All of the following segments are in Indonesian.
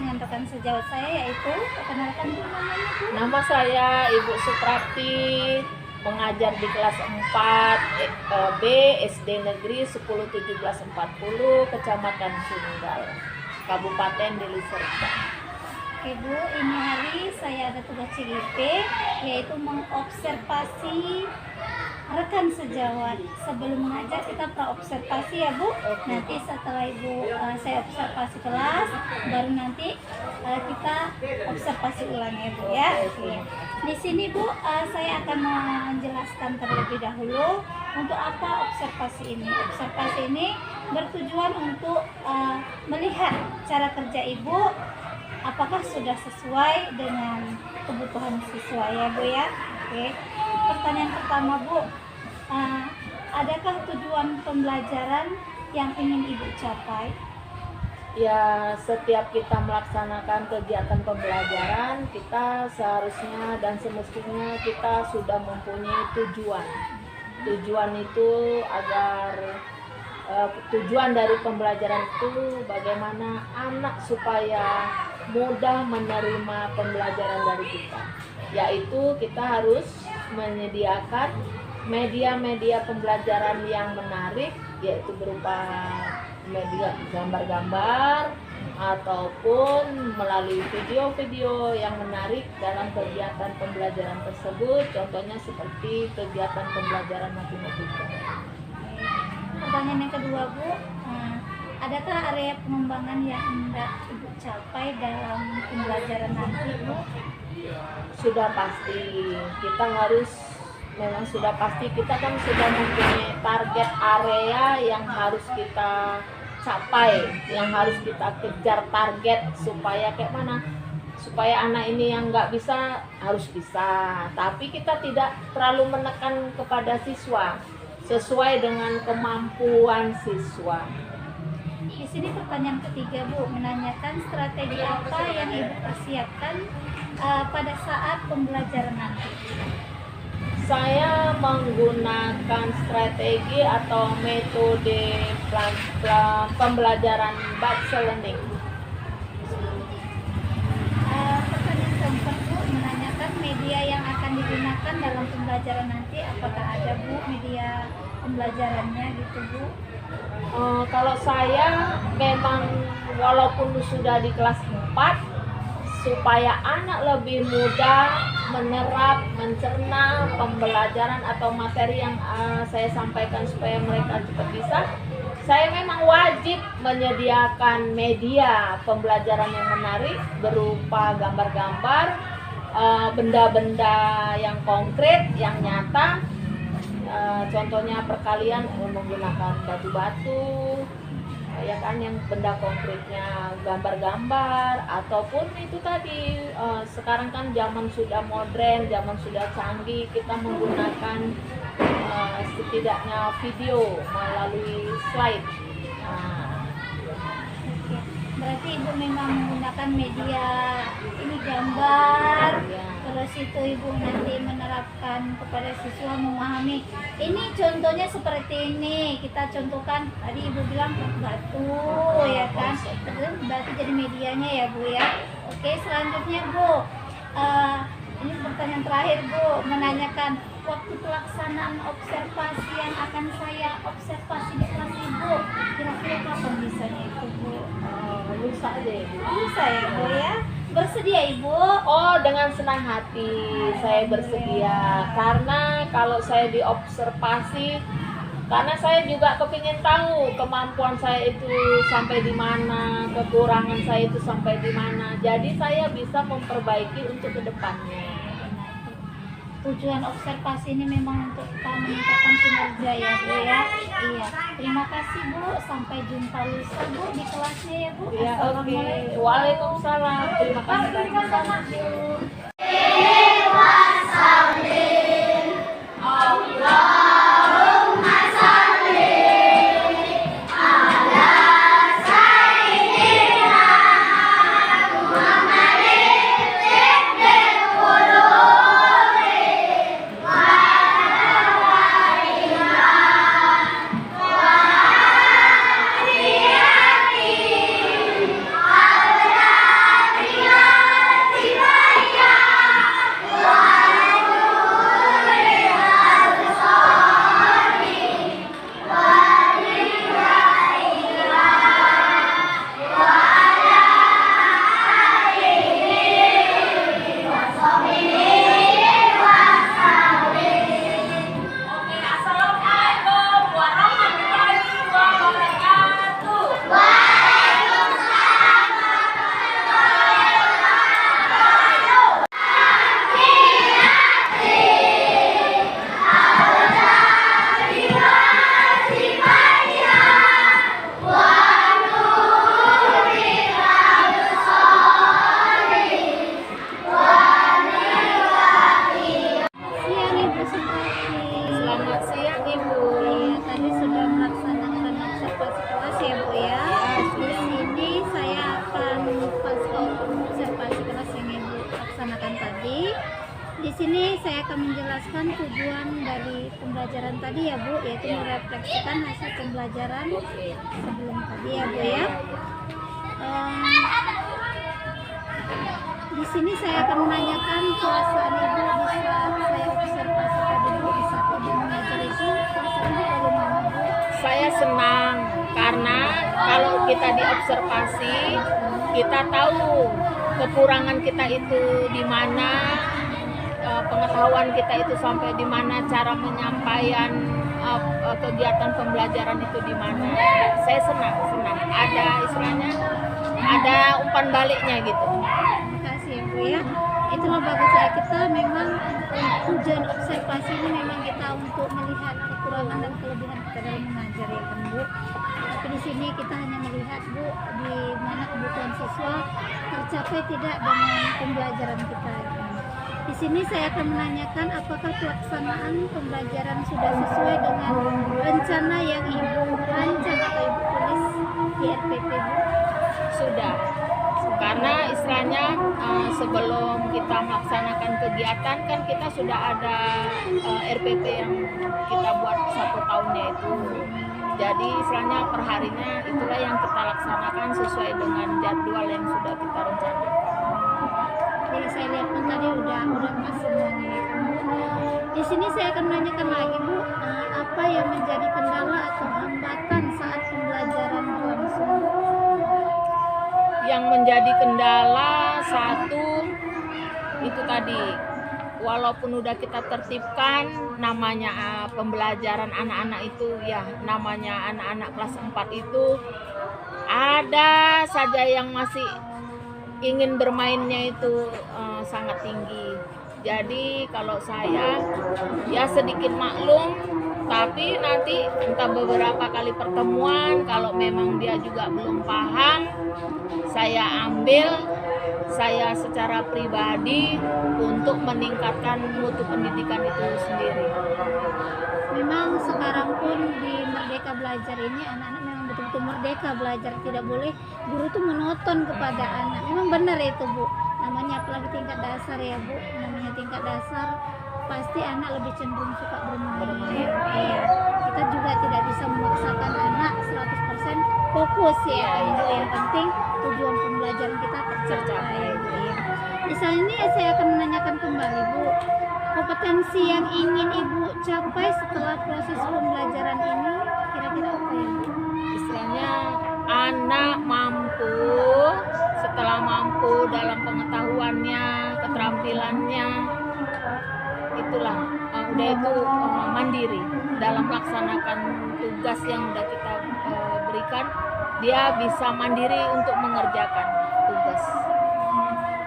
dengan rekan sejawat saya, yaitu perkenalkan dulu namanya Bu. Nama saya Ibu Suprapti, mengajar di kelas 4 B SD Negeri 101740 Kecamatan Sunggal, Kabupaten Deli Serdang. Oke Bu, ini hari saya ada tugas CGP, yaitu mengobservasi rekan sejawat. Sebelum mengajar kita praobservasi ya Bu. Nanti setelah Ibu saya observasi kelas, baru nanti kita observasi ulang ya Bu ya. Oke. Di sini Bu, saya akan menjelaskan terlebih dahulu untuk apa observasi ini. Observasi ini bertujuan untuk melihat cara kerja Ibu, apakah sudah sesuai dengan kebutuhan siswa ya Bu ya. Oke. Pertanyaan pertama Bu, adakah tujuan pembelajaran yang ingin Ibu capai? Ya, setiap kita melaksanakan kegiatan pembelajaran, kita seharusnya dan semestinya kita sudah mempunyai tujuan. Tujuan itu agar tujuan dari pembelajaran itu bagaimana anak supaya mudah menerima pembelajaran dari kita. Yaitu kita harus menyediakan media-media pembelajaran yang menarik, yaitu berupa media gambar-gambar ataupun melalui video-video yang menarik dalam kegiatan pembelajaran tersebut, contohnya seperti kegiatan pembelajaran matematika. Pertanyaan yang kedua Bu, adakah area pengembangan yang hendak Ibu capai dalam pembelajaran nanti Bu? Sudah pasti kita harus, memang sudah pasti kita kan sudah mempunyai target area yang harus kita capai, yang harus kita kejar target supaya kayak mana, supaya anak ini yang nggak bisa harus bisa, tapi kita tidak terlalu menekan kepada siswa sesuai dengan kemampuan siswa. Di sini pertanyaan ketiga Bu, menanyakan strategi apa yang Ibu persiapkan pada saat pembelajaran nanti. Saya menggunakan strategi atau metode pembelajaran batch learning. Pertanyaan keempat Bu, menanyakan media yang akan digunakan dalam pembelajaran nanti, apakah ada Bu media pembelajarannya gitu Bu? Kalau saya memang walaupun sudah di kelas 4, supaya anak lebih mudah menyerap, mencerna pembelajaran atau materi yang saya sampaikan supaya mereka cepat bisa, saya memang wajib menyediakan media pembelajaran yang menarik berupa gambar-gambar, benda-benda yang konkret, yang nyata. Contohnya perkalian menggunakan batu-batu, ya kan, yang benda konkretnya gambar-gambar, ataupun itu tadi sekarang kan zaman sudah modern, zaman sudah canggih, kita menggunakan setidaknya video melalui slide. Berarti Ibu memang menggunakan media ini gambar, Ya. terus itu Ibu nanti menerapkan kepada siswa memahami. Ini contohnya seperti ini, kita contohkan tadi Ibu bilang batu ya kan, terus berarti jadi medianya ya Bu ya. Oke, selanjutnya Bu, ini pertanyaan terakhir Bu, menanyakan waktu pelaksanaan observasi yang akan saya observasi di kelas Ibu, kira-kira kapan bisanya itu Bu? Lusa deh. Bisa ya Bu ya? Bersedia Ibu? Oh, dengan senang hati saya bersedia, karena kalau saya diobservasi, karena saya juga kepingin tahu kemampuan saya itu sampai di mana, kekurangan saya itu sampai di mana, jadi saya bisa memperbaiki untuk kedepannya. Tujuan observasi ini memang untuk kita meningkatkan kinerja ya Bu ya. Iya. Terima kasih Bu. Sampai jumpa lusa Bu di kelasnya ya Bu. Ya, oke. Waalaikumsalam. Terima kasih banyak. laksanakan tadi. Di sini saya akan menjelaskan tujuan dari pembelajaran tadi ya Bu, yaitu merefleksikan hasil pembelajaran sebelum tadi ya Bu ya. Di sini saya akan menanyakan perasaan Ibu di saat saya observasi tadi Bu, di saat Ibu mengajar itu perasaan Ibu bagaimana Bu? Saya senang karena kalau kita diobservasi, kita tahu kekurangan kita itu di mana, pengetahuan kita itu sampai di mana, cara penyampaian kegiatan pembelajaran itu di mana. Saya senang ada istilahnya, ada umpan baliknya gitu. Terima kasih ya Bu ya. Itulah bagi saya, kita memang tujuan observasi ini memang kita untuk melihat kekurangan dan kelebihan kita dalam mengajar ya kan Bu. Tapi di sini kita hanya melihat Bu di mana kebutuhan siswa tercapai tidak dengan pembelajaran kita ya kan. Di sini saya akan menanyakan apakah pelaksanaan pembelajaran sudah sesuai dengan rencana yang Ibu rancang atau Ibu tulis di RPP Bu? Sudah, karena istilahnya sebelum kita melaksanakan kegiatan kan kita sudah ada RPP yang kita buat 1 tahunnya itu. Jadi istilahnya perharinya itulah yang kita laksanakan sesuai dengan jadwal yang sudah kita rencanakan. Jadi saya lihat kan tadi udah pas semuanya ya kan Bu. Di sini saya akan menanyakan lagi Bu, apa yang menjadi kendala atau hambatan saat pembelajaran berlangsung? Yang menjadi kendala satu itu tadi, walaupun udah kita tertibkan namanya pembelajaran anak-anak itu ya, namanya anak-anak kelas 4 itu ada saja yang masih ingin bermainnya itu sangat tinggi. Jadi kalau saya ya sedikit maklum, tapi nanti entah beberapa kali pertemuan kalau memang dia juga belum paham, saya ambil saya secara pribadi untuk meningkatkan mutu pendidikan itu sendiri. Memang sekarang pun di Merdeka Belajar ini anak-anak memang betul-betul merdeka belajar, tidak boleh guru tuh monoton kepada anak. Memang benar itu Bu, namanya apalagi tingkat dasar ya Bu, namanya tingkat dasar pasti anak lebih cenderung suka bermain. Iya, kita juga tidak bisa memaksakan anak 100% fokus ya Bu. Yang penting tujuan pembelajaran kita tercapai ya Bu ya. Di sini saya akan menanyakan kembali Bu, kompetensi yang ingin Ibu capai setelah proses pembelajaran ini kira-kira apa ya Bu? Istilahnya anak mampu, setelah mampu dalam pengetahuannya, keterampilannya, itulah udah itu mandiri dalam melaksanakan tugas yang udah kita berikan, dia bisa mandiri untuk mengerjakan tugas.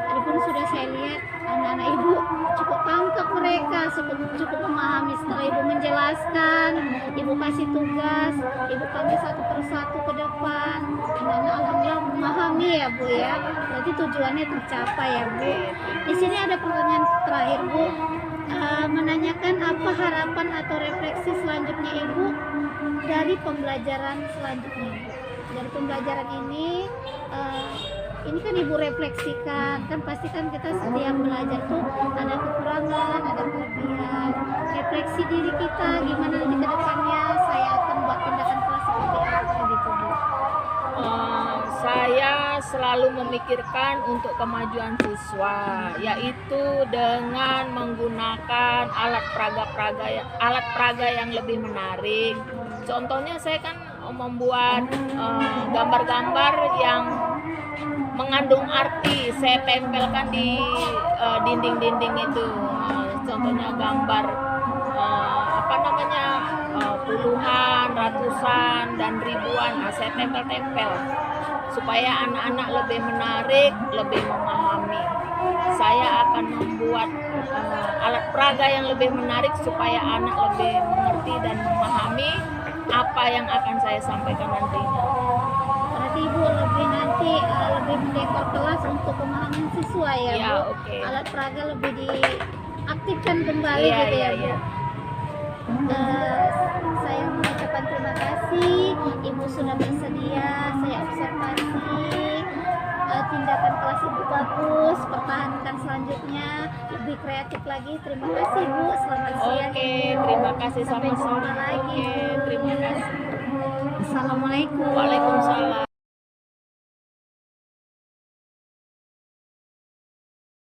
Tadi pun sudah saya lihat anak-anak Ibu cukup tangkap, mereka cukup memahami setelah Ibu menjelaskan, Ibu kasih tugas, Ibu panggil satu persatu ke depan, anak-anak alhamdulillah memahami ya Bu ya. Berarti tujuannya tercapai ya Bu. Di sini ada pertanyaan terakhir Bu, menanyakan apa harapan atau refleksi selanjutnya Ibu dari pembelajaran selanjutnya Bu. Dari pembelajaran ini kan Ibu refleksikan, kan pasti kan kita setiap belajar tuh ada kekurangan, ada kelebihan. Refleksi diri kita gimana nanti ke depannya saya akan buat tindakan kelas seperti apa gitu Bu. Saya selalu memikirkan untuk kemajuan siswa, yaitu dengan menggunakan alat peraga yang lebih menarik. Contohnya saya kan membuat gambar-gambar yang mengandung arti, saya tempelkan di dinding-dinding itu. Contohnya gambar puluhan, ratusan, dan ribuan. Saya tempel-tempel supaya anak-anak lebih menarik, lebih memahami. Saya akan membuat alat peraga yang lebih menarik supaya anak lebih mengerti dan memahami apa yang akan saya sampaikan nantinya. Berarti Ibu lebih mendekor kelas untuk pemahaman siswa ya Bu. Okay. Alat peraga lebih diaktifkan kembali gitu ya Bu. Saya mengucapkan terima kasih Ibu sudah bersedia saya observasi tindakan kelas Ibu bagus, pertahankan selanjutnya, lebih kreatif lagi. Terima kasih Bu, selamat siang. Oke, terima kasih Sampai sama-sama. jumpa lagi. Oke, terima kasih. Assalamualaikum. Waalaikumsalam.